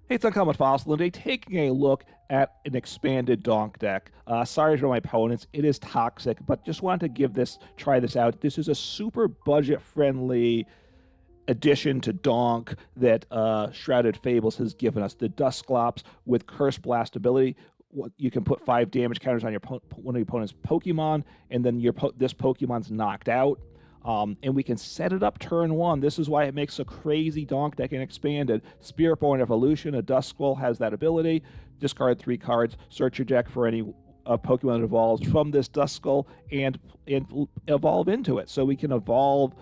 Hey, it's Uncommon Fossil, and today taking a look at an expanded Donk deck. Sorry to my opponents, it is toxic, but just wanted to try this out. This is a super budget-friendly addition to Donk that Shrouded Fables has given us. The Dusclops with Curse Blast ability. You can put 5 damage counters on one of your opponent's Pokemon, and then this Pokemon's knocked out. And we can set it up turn 1. This is why it makes a crazy Donk deck and expanded. Spirit-Born Evolution, a Duskull has that ability. Discard 3 cards, search your deck for any Pokemon that evolves from this Duskull and evolve into it. So we can evolve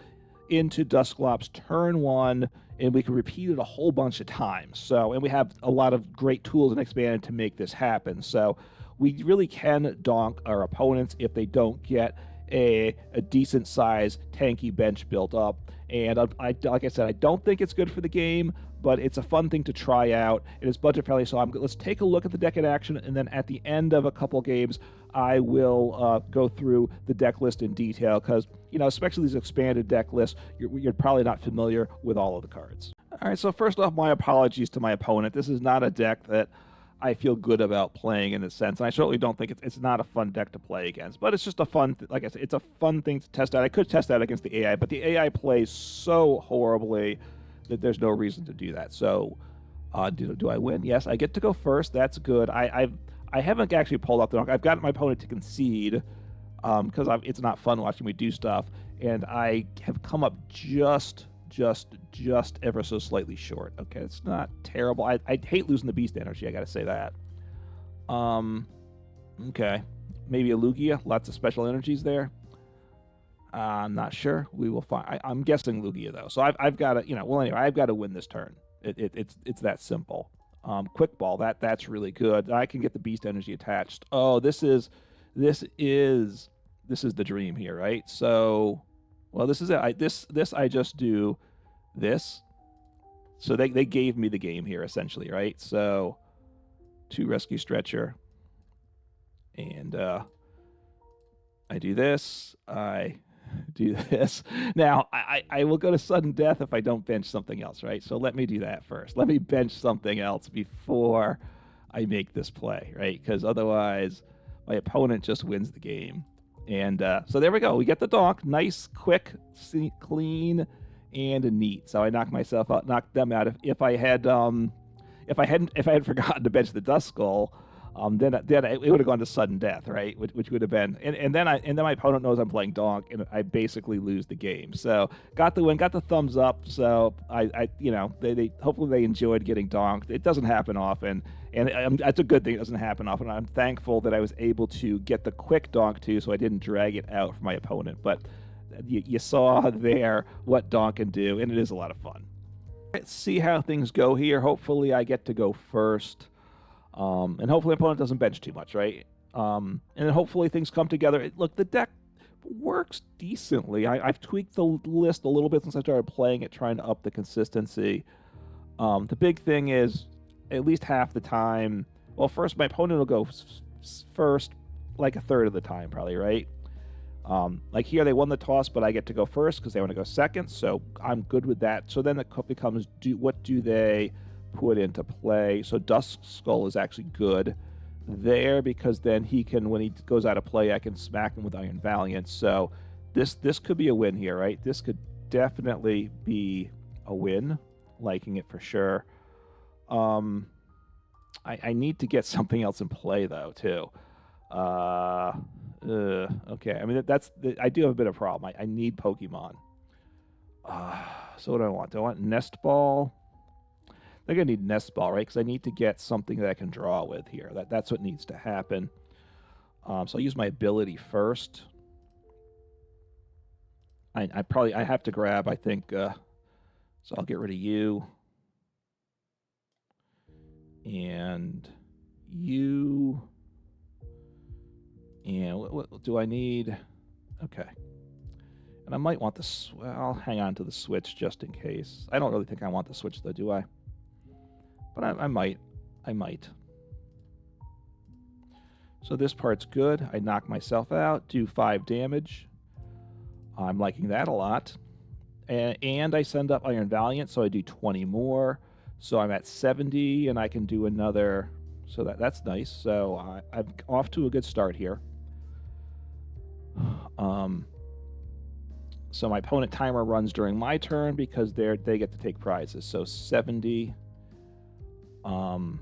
into Dusclops turn 1, and we can repeat it a whole bunch of times. And we have a lot of great tools in expanded to make this happen. So we really can donk our opponents if they don't get a decent size tanky bench built up. And like I said, I don't think it's good for the game, but it's a fun thing to try out. It is budget friendly, so let's take a look at the deck in action, and then at the end of a couple games, I will go through the deck list in detail, because, you know, especially these expanded deck lists, you're probably not familiar with all of the cards. All right, so first off, my apologies to my opponent. This is not a deck that I feel good about playing in a sense, and I certainly don't think it's not a fun deck to play against, but it's just a fun, like I said, it's a fun thing to test out. I could test that against the AI, but the AI plays so horribly that there's no reason to do that. So, do I win? Yes, I get to go first. That's good. I haven't actually pulled off the Donk. I've got my opponent to concede, because it's not fun watching me do stuff, and I have come up just ever so slightly short. Okay, it's not terrible. I hate losing the Beast Energy, I gotta say that. Okay, maybe a Lugia. Lots of special energies there. I'm not sure. We will find. I'm guessing Lugia though. So I've got to, well, anyway, I've got to win this turn. It's that simple. Quick Ball. That's really good. I can get the Beast Energy attached. Oh, this is the dream here, right? So, well, this is it. I just do this. So they gave me the game here, essentially, right? So 2 Rescue Stretcher. And I do this. I do this. Now, I will go to sudden death if I don't bench something else, right? So let me do that first. Let me bench something else before I make this play, right? Because otherwise, my opponent just wins the game. And so there we go. We get the Donk. Nice, quick, clean, and neat. So I knocked myself out, knocked them out. If I hadn't forgotten to bench the Duskull, then it would have gone to sudden death, right? Which would have been, and then my opponent knows I'm playing Donk, and I basically lose the game. So got the win, got the thumbs up. So they hopefully they enjoyed getting donked. It doesn't happen often, and that's a good thing. It doesn't happen often. I'm thankful that I was able to get the quick donk too, so I didn't drag it out for my opponent. But you saw there what Donk can do, and it is a lot of fun. Let's see how things go here. Hopefully I get to go first. And hopefully my opponent doesn't bench too much, right? And then hopefully things come together. Look, the deck works decently. I've tweaked the list a little bit since I started playing it, trying to up the consistency. The big thing is, at least half the time, well, first my opponent will go first like a third of the time, probably, right? Like here, they won the toss, but I get to go first because they want to go second, so I'm good with that. So then it becomes, what do they put into play? So Duskull is actually good there, because then he can, when he goes out of play, I can smack him with Iron Valiant. So this could be a win here, right? This could definitely be a win. Liking it for sure. I need to get something else in play though too. Okay, I mean I do have a bit of a problem. I need Pokemon. So what do I want? Do I want Nest Ball? I'm going to need Nest Ball, right? Because I need to get something that I can draw with here. That's what needs to happen. So I'll use my ability first. I have to grab, I think, so I'll get rid of you. And you. And what do I need? Okay. And I might want this. Well, I'll hang on to the Switch just in case. I don't really think I want the Switch, though, do I? But I might. So this part's good. I knock myself out, do 5 damage. I'm liking that a lot. And I send up Iron Valiant, so I do 20 more. So I'm at 70, and I can do another. So that's nice. So I'm off to a good start here. So my opponent timer runs during my turn because they get to take prizes. So 70. And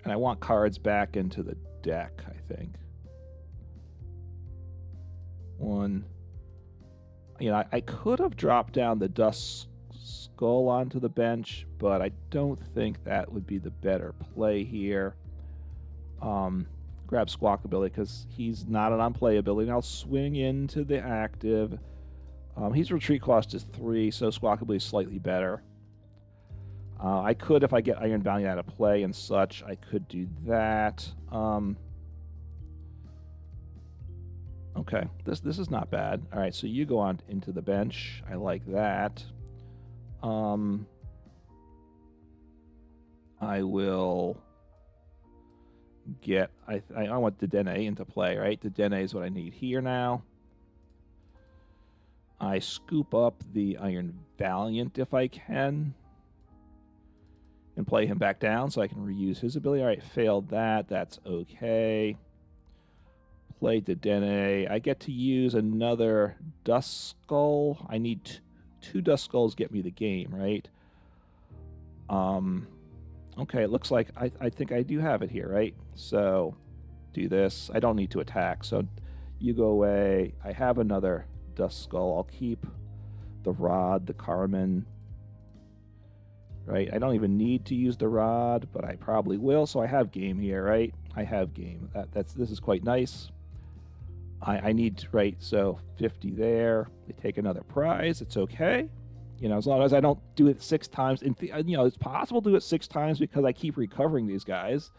I want cards back into the deck, I think. One. You know, I could have dropped down the Duskull onto the bench, but I don't think that would be the better play here. Grab Squawkabilly because he's not an unplayability. And I'll swing into the active. His retreat cost is 3, so Squawkabilly is slightly better. I could, if I get Iron Valiant out of play and such, I could do that. Okay, this is not bad. All right, so you go on into the bench. I like that. I will get... I want Dedenne into play, right? Dedenne is what I need here now. I scoop up the Iron Valiant if I can, and play him back down so I can reuse his ability. All right, failed that. That's okay. Play Dedenne. I get to use another Duskull. I need two Duskulls get me the game, right? Okay, it looks like I think I do have it here, right? So do this. I don't need to attack, so you go away. I have another Duskull. I'll keep the Rod, the Carmine, right? I don't even need to use the Rod, but I probably will, so I have game here, right? I have game. This is quite nice. I need, right, so 50 there. They take another prize. It's okay. You know, as long as I don't do it 6 times. You know, it's possible to do it 6 times because I keep recovering these guys.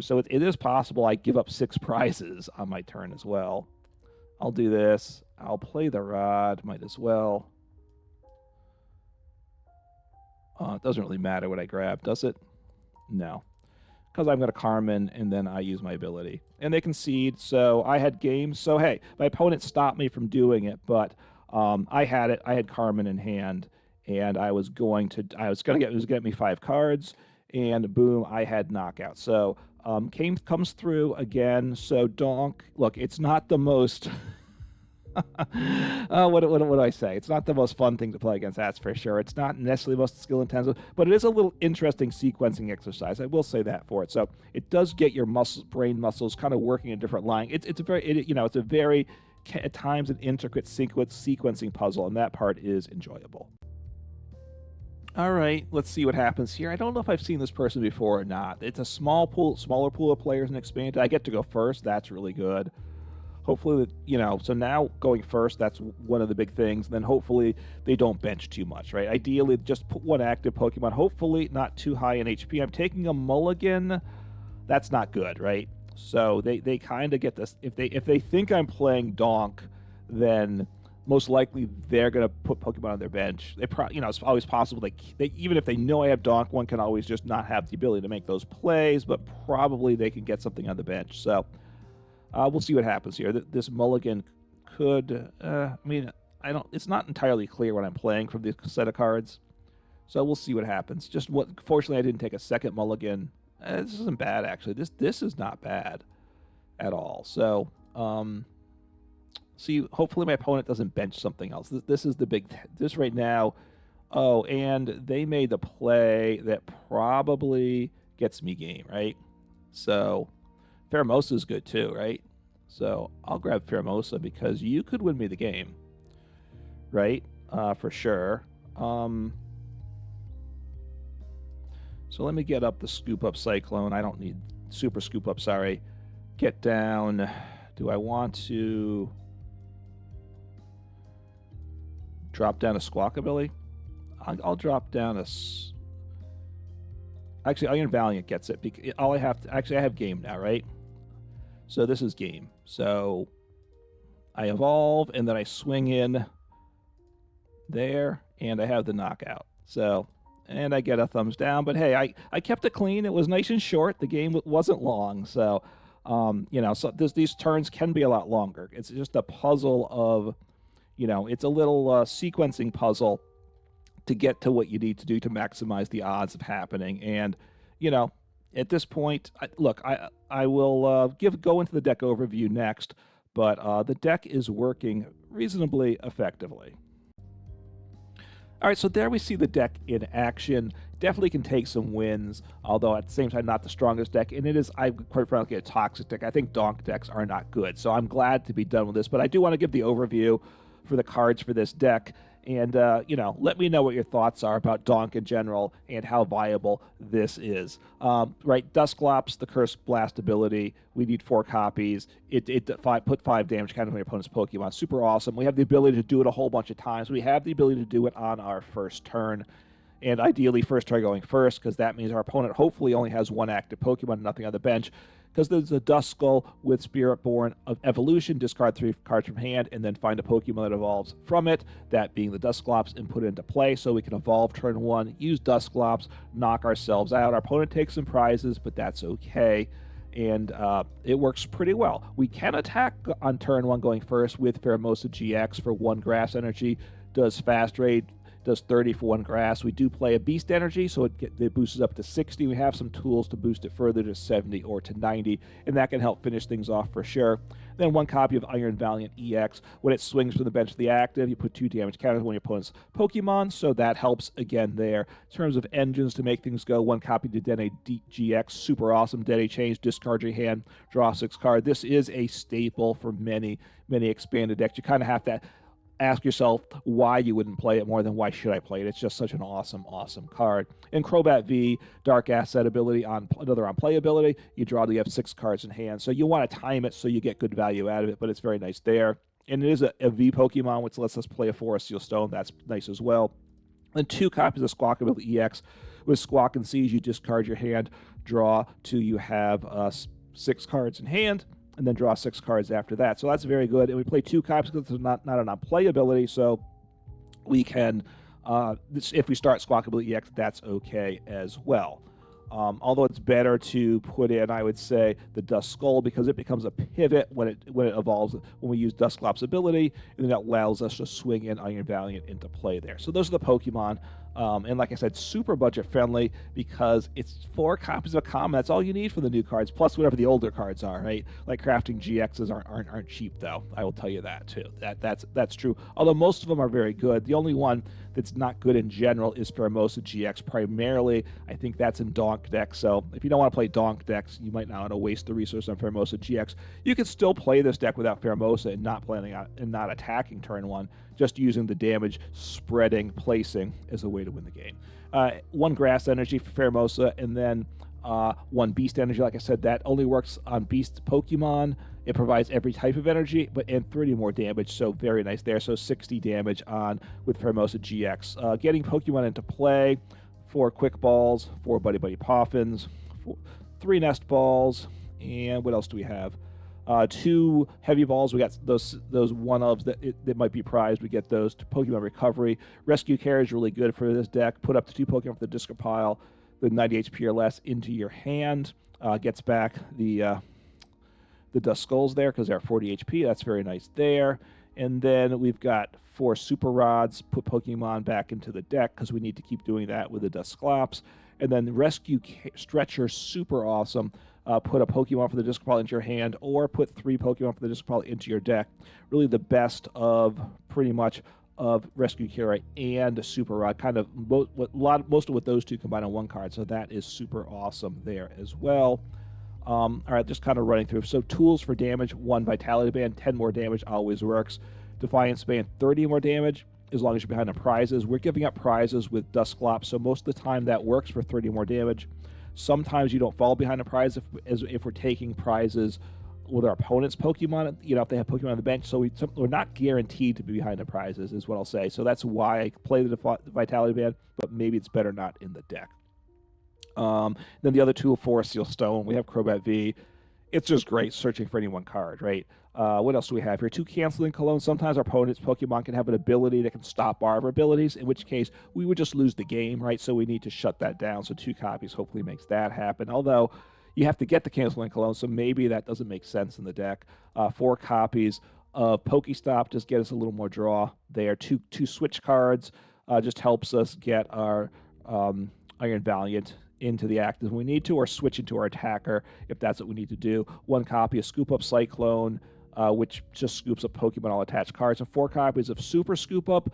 So it is possible I give up 6 prizes on my turn as well. I'll do this. I'll play the Rod. Might as well. It doesn't really matter what I grab, does it? No. Because I'm going to Carmine, and then I use my ability. And they concede, so I had game. So, hey, my opponent stopped me from doing it, but I had it. I had Carmine in hand, and it was going to get me 5 cards, and boom, I had knockout. So, comes through again. So, Donk, look, it's not the most... what do I say? It's not the most fun thing to play against, that's for sure. It's not necessarily the most skill intensive, but it is a little interesting sequencing exercise. I will say that for it. So it does get your brain muscles kind of working in a different line. It's a very at times an intricate sequencing puzzle, and that part is enjoyable. All right, let's see what happens here. I don't know if I've seen this person before or not. It's a smaller pool of players in Expanded. I get to go first. That's really good. Hopefully, so now going first, that's one of the big things. Then hopefully they don't bench too much, right? Ideally, just put 1 active Pokemon. Hopefully not too high in HP. I'm taking a mulligan. That's not good, right? So they kind of get this. If they think I'm playing Donk, then most likely they're going to put Pokemon on their bench. It's always possible. They even if they know I have Donk, one can always just not have the ability to make those plays, but probably they can get something on the bench. So... we'll see what happens here. This mulligan could, it's not entirely clear what I'm playing from this set of cards. So we'll see what happens. Fortunately, I didn't take a second mulligan. This isn't bad, actually. This is not bad at all. So, see, hopefully my opponent doesn't bench something else. This is the this right now. Oh, and they made the play that probably gets me game, right? So... Pheromosa is good too, right? So I'll grab Pheromosa because you could win me the game, right? For sure. So let me get up the Scoop Up Cyclone. I don't need Super Scoop Up, sorry. Get down. Do I want to drop down a Squawkabilly? I'll drop down a... Actually, Iron Valiant gets it. All I have to... Actually, I have game now, right? So this is game. So I evolve, and then I swing in there, and I have the knockout. So, and I get a thumbs down. But hey, I kept it clean. It was nice and short. The game wasn't long. So, so these turns can be a lot longer. It's just a puzzle of, it's a little sequencing puzzle to get to what you need to do to maximize the odds of happening. And, you know, at this point, I will go into the deck overview next, but the deck is working reasonably effectively. All right, so there we see the deck in action. Definitely can take some wins, although at the same time not the strongest deck, and it is, I quite frankly, a toxic deck. I think Donk decks are not good, so I'm glad to be done with this, but I do want to give the overview for the cards for this deck, and, you know, let me know what your thoughts are about Donk in general and how viable this is. Right, Dusclops, the Cursed Blast ability, we need 4 copies. Put 5 damage counter on your opponent's Pokemon. Super awesome. We have the ability to do it a whole bunch of times. We have the ability to do it on our first turn, and ideally first turn going first, because that means our opponent hopefully only has 1 active Pokemon, nothing on the bench. Because there's a Duskull with Spirit-Born of Evolution, discard 3 cards from hand, and then find a Pokemon that evolves from it, that being the Dusclops, and put it into play so we can evolve turn 1, use Dusclops, knock ourselves out. Our opponent takes some prizes, but that's okay, and it works pretty well. We can attack on turn 1 going first with Pheromosa-GX for 1 Grass Energy, does Fast Raid, does 30 for 1 grass. We do play a Beast Energy, so it boosts up to 60. We have some tools to boost it further to 70 or to 90, and that can help finish things off for sure. Then 1 copy of Iron Valiant EX. When it swings from the bench to the active, you put 2 damage counters on your opponent's Pokemon, so that helps again there. In terms of engines to make things go, 1 copy of Dedenne-GX, super awesome. Dedenne change, discard your hand, draw 6 cards. This is a staple for many, many expanded decks. You kind of have to ask yourself why you wouldn't play it more than why should I play it. It's just such an awesome, awesome card. And Crobat V, Dark Asset ability, on another on playability. You have 6 cards in hand. So you want to time it so you get good value out of it, but it's very nice there. And it is a V Pokemon, which lets us play a Forest Seal Stone. That's nice as well. Then 2 copies of Squawkabilly EX. With Squawk and Seize, you discard your hand, draw 2, you have 6 cards in hand, and then draw 6 cards after that. So that's very good. And we play 2 copies because it's not an on-playability, so we can, if we start Squawkabilly EX, that's okay as well. Although it's better to put in, I would say, the Duskull, because it becomes a pivot when it evolves, when we use Dusclops ability, and then that allows us to swing in Iron Valiant into play there. So those are the Pokemon. And like I said, super budget friendly because it's 4 copies of a common. That's all you need for the new cards, plus whatever the older cards are, right? Like crafting GXs aren't cheap, though. I will tell you that too. That's true. Although most of them are very good. The only one that's not good in general is Pheromosa-GX. Primarily, I think that's in Donk decks. So if you don't want to play Donk decks, you might not want to waste the resource on Pheromosa-GX. You can still play this deck without Pheromosa and not attacking turn 1. Just using the damage, spreading, placing as a way to win the game. 1 Grass Energy for Pheromosa, and then 1 Beast Energy. Like I said, that only works on Beast Pokemon. It provides every type of energy, and 30 more damage, so very nice there. So 60 damage on with Pheromosa-GX. Getting Pokemon into play, 4 Quick Balls, 4 Buddy-Buddy Poffins, 3 Nest Balls, and what else do we have? 2 heavy balls. We got those one-ofs that might be prized. We get those to Pokemon Recovery. Rescue Carrier is really good for this deck. Put up to 2 Pokemon for the discard pile with 90 HP or less into your hand. Gets back the Duskulls there because they're 40 HP. That's very nice there. And then we've got 4 Super Rods. Put Pokemon back into the deck because we need to keep doing that with the Dusclops. And then Rescue Stretcher, super awesome. Put a Pokemon for the discard pile into your hand, or put 3 Pokemon for the discard pile into your deck. Really the best of pretty much of Rescue Carrier and Super Rod. Kind of most of what those 2 combine on 1 card. So that is super awesome there as well. All right, just kind of running through. So tools for damage: 1 Vitality Band, 10 more damage always works. Defiance Band, 30 more damage as long as you're behind the prizes. We're giving up prizes with Dusclops, so most of the time that works for 30 more damage. Sometimes you don't fall behind a prize if we're taking prizes with our opponent's Pokemon, if they have Pokemon on the bench. So we're not guaranteed to be behind the prizes, is what I'll say. So that's why I play the Vitality Band, but maybe it's better not in the deck. Then the other tool, Forest Seal Stone, we have Crobat V. It's just great searching for any 1 card, right? What else do we have here? 2 Canceling Cologne. Sometimes our opponent's Pokemon can have an ability that can stop our abilities, in which case we would just lose the game, right? So we need to shut that down. So 2 copies hopefully makes that happen. Although you have to get the Canceling Cologne, so maybe that doesn't make sense in the deck. 4 copies of PokéStop just get us a little more draw there. 2 Switch cards. just helps us get our Iron Valiant into the active when we need to, or switch into our attacker if that's what we need to do. 1 copy of Scoop Up Cyclone, which just scoops up Pokemon all attached cards, and 4 copies of Super Scoop Up.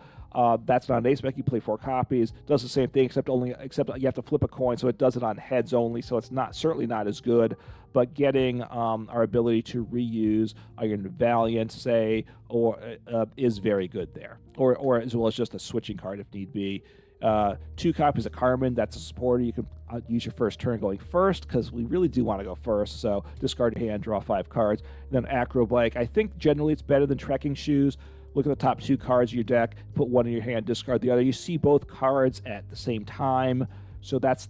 That's not an ace spec. You play 4 copies. Does the same thing, except you have to flip a coin, so it does it on heads only. So it's certainly not as good. But getting our ability to reuse Iron Valiant, say, or is very good there, or as well as just a switching card if need be. 2 copies of Carmine, that's a supporter. You can use your first turn going first, because we really do want to go first, so discard your hand, draw 5 cards. And then Acro Bike, I think generally it's better than Trekking Shoes. Look at the top 2 cards of your deck, put 1 in your hand, discard the other. You see both cards at the same time, so that's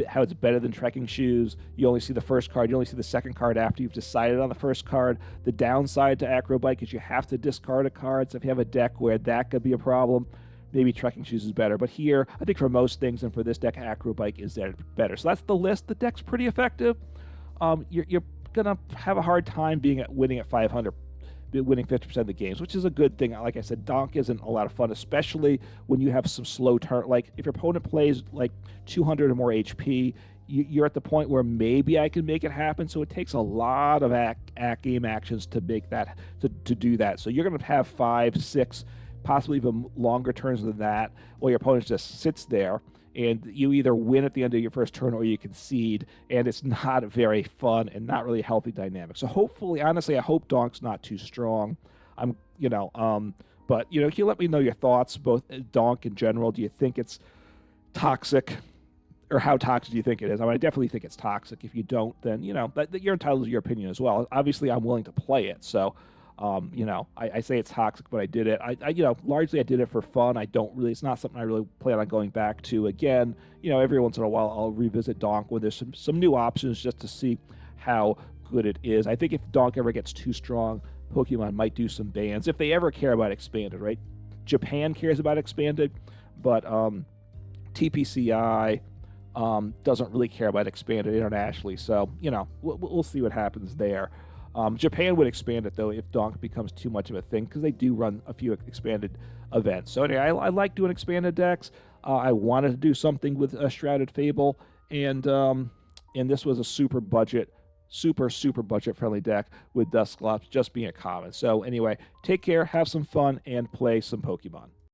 how it's better than Trekking Shoes. You only see the first card, you only see the second card after you've decided on the first card. The downside to Acro Bike is you have to discard a card, so if you have a deck where that could be a problem, maybe Trekking Shoes is better. But here, I think for most things, and for this deck, Acro Bike is better. So that's the list. The deck's pretty effective. You're going to have a hard time winning at 500, winning 50% of the games, which is a good thing. Like I said, Donk isn't a lot of fun, especially when you have some slow turn. Like, if your opponent plays like 200 or more HP, you're at the point where maybe I can make it happen. So it takes a lot of game actions to make that, to do that. So you're going to have 5, 6, possibly even longer turns than that, while your opponent just sits there, and you either win at the end of your first turn or you concede, and it's not very fun and not really a healthy dynamic. So hopefully, honestly, I hope Donk's not too strong. But can you let me know your thoughts, both Donk in general? Do you think it's toxic, or how toxic do you think it is? I mean, I definitely think it's toxic. If you don't, then you're entitled to your opinion as well. Obviously, I'm willing to play it, so. I say it's toxic, but I did it. Largely I did it for fun. It's not something I really plan on going back to again. Every once in a while I'll revisit Donk when there's some new options, just to see how good it is. I think if Donk ever gets too strong, Pokemon might do some bans, if they ever care about expanded, right? Japan cares about expanded, but TPCI doesn't really care about expanded internationally. So, we'll see what happens there. Japan would expand it, though, if Donk becomes too much of a thing, because they do run a few expanded events. So anyway, I like doing expanded decks. I wanted to do something with a Shrouded Fable, and this was a super budget friendly deck with Dusclops just being a common. So anyway, take care, have some fun, and play some Pokemon.